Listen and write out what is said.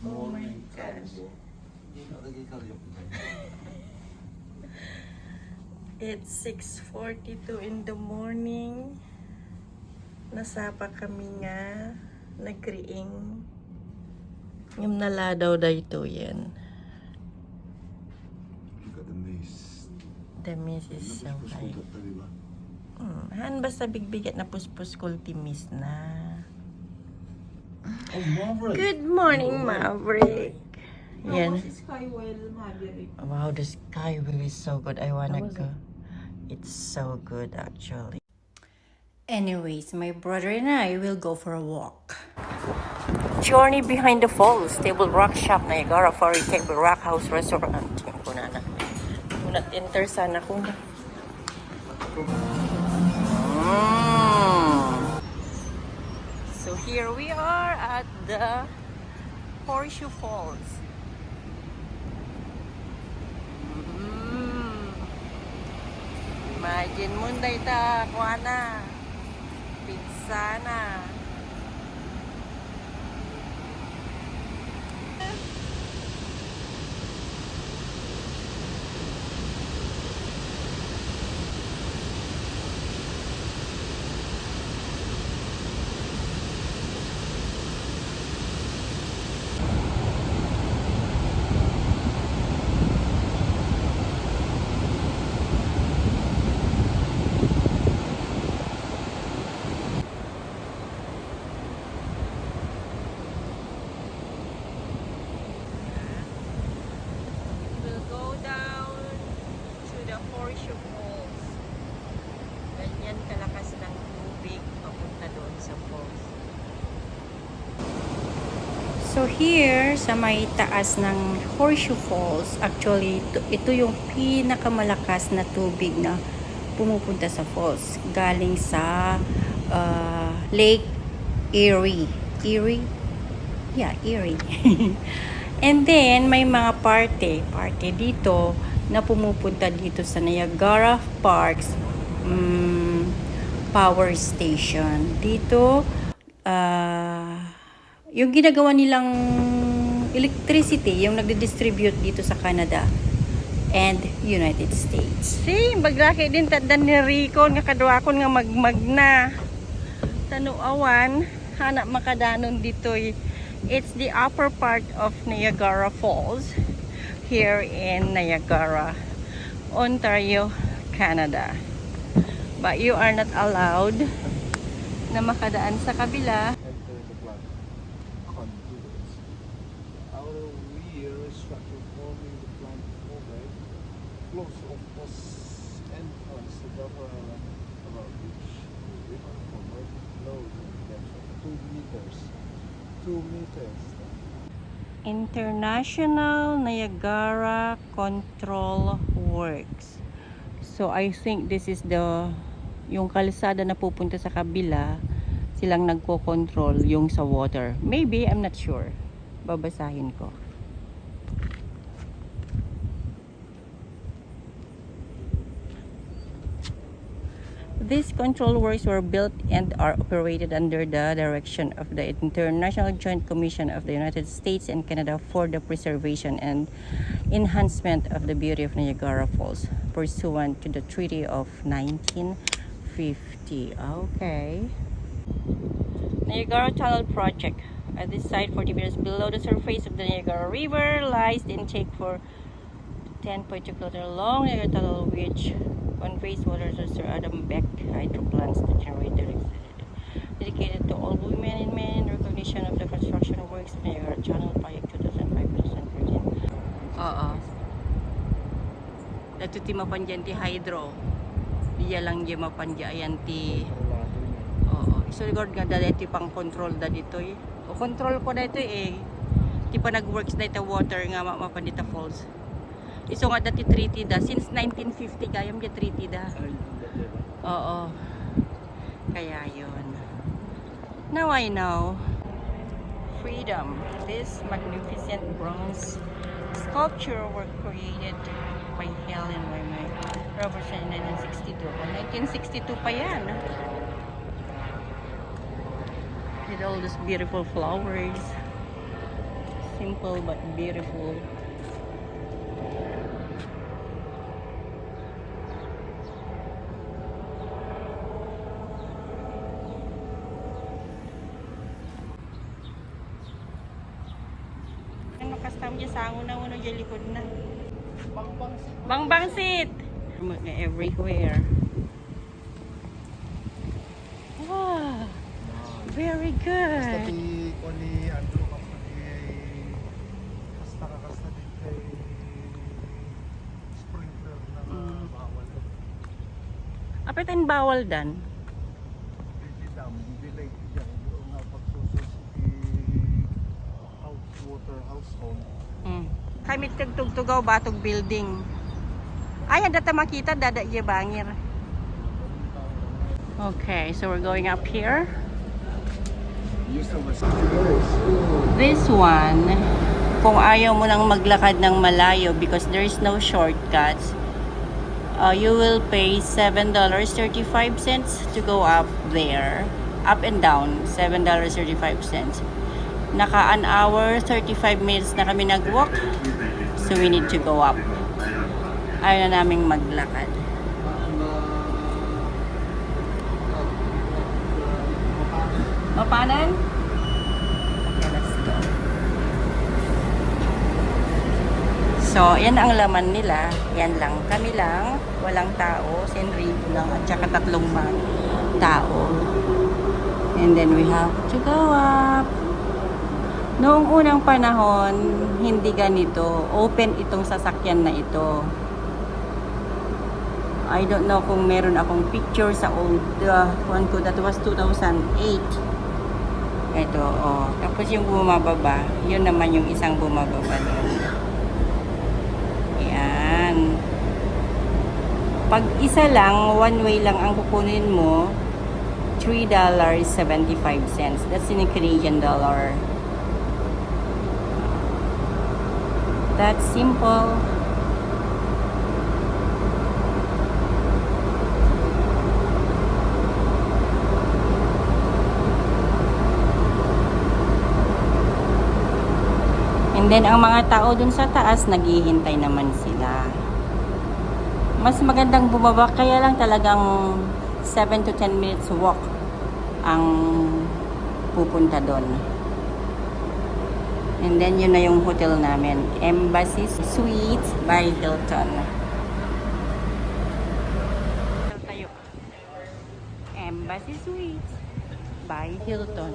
Oh my Morning gosh. carbo. Hindi nakalagay karyok dyan. It's 6:42 in the morning. Nasapa kami nga. Nagriing. Yung naladaw dahito yan. Look at the mist. The mist is so high. Diba? Han basta bigbigat na puspus kultimis na. Oh, Maverick! Good morning, Maverick. Yan. Skywell Maverick. Wow, the sky really is so good. I wanna go. It's so good actually. Anyways, my brother and I will go for a walk. Journey behind the falls, Table Rock Shop, Niagara Ferry, Table Rock House Restaurant. Yung kuna na. Kunat enter sana kung. So here we are at the Horseshoe Falls. Imagine mo ita kuana. Pizza na. We'll go down to the Horseshoe Falls. Ganyan kalakas ng tubig papunta doon sa falls. So here, sa may taas ng Horseshoe Falls, actually, ito yung pinakamalakas na tubig na pumupunta sa falls. Galing sa Lake Erie. Erie? Yeah, Erie. And then, may mga parte dito na pumupunta dito sa Niagara Parks Power Station. Dito, yung ginagawa nilang electricity, yung nagdi-distribute dito sa Canada and United States. See, baglaki din tandan ni Rico nga kadwakon nga magmag na. Tanuawan, hanap makadanon dito. It's the upper part of Niagara Falls here in Niagara, Ontario, Canada. But you are not allowed na makadaan sa kabila. Enter the plant. Conduits. Outer weir structure forming the plant overhead. Close of post entrance to the upper island about which the river forward flows in a depth of 2 meters. 2 meters. International Niagara Control Works. So I think this is yung kalsada na pupunta sa kabila, silang nagko-control yung sa water. Maybe, I'm not sure. Babasahin ko. These control works were built and are operated under the direction of the International Joint Commission of the United States and Canada for the preservation and enhancement of the beauty of Niagara Falls, pursuant to the Treaty of 1950. Okay. Niagara Tunnel Project. At this site, 40 meters below the surface of the Niagara River, lies the intake for 10.2 km long Niagara Tunnel, which conveys water to Sir Adam Beck hydro plants to generate electricity. Dedicated to all women and men in recognition of the construction works of Niagara Channel Project 2005-2013. Oo. Dito ti mapandiyan ti hydro. Diya lang di mapandiyan ti. Oo. Isulgod nga dali ti pang control da dito eh. O control ko dito eh. Ti pa nag-works dito water nga mapandita falls. Iso nga dati treaty da. Since 1950 kayam di treaty da. Oo. Kaya yun. Now I know. Freedom. This magnificent bronze sculpture were created by Helen Wyman Robertson in 1962. O 1962 pa yan. With all these beautiful flowers. Simple but beautiful. Ano kastam dyan sa una-una dyan likod na. Bang seat! Mga everywhere. Wow! Very Basta good. di ko ni Andrew kasi kasta ka kasta din kay sprinkler na bawal. Apetin bawal dan. Hindi dam, delay diyan yung nga pagsusunod si household. Kami tugtugaw batog building. Ay, data makita dada iya bangir. Okay, so we're going up here. This one, kung ayaw mo nang maglakad ng malayo because there is no shortcuts, you will pay $7.35 to go up there. Up and down, $7.35. Naka an hour, 35 minutes na kami nag-walk. So we need to go up. Ayaw na naming maglakad. Mapanan? Okay, let's go. So, yan ang laman nila. Yan lang. Kami lang. Walang tao. Si Enrico lang. At saka 3 tao. And then we have to go up. Noong unang panahon, hindi ganito. Open itong sasakyan na ito. I don't know kung meron akong picture sa old one ko. That was 2008. Ito, oh. Tapos yung bumababa, yun naman yung isang bumababa doon. Ayan. Pag isa lang, one way lang ang kukunin mo, $3.75. That's in a Canadian dollar. That's simple. And then, ang mga tao dun sa taas, naghihintay naman sila. Mas magandang bumaba, kaya lang talagang 7 to 10 minutes walk ang pupunta dun. And then, yun na yung hotel namin. Embassy Suites by Hilton. Tayo. Embassy Suites by Hilton.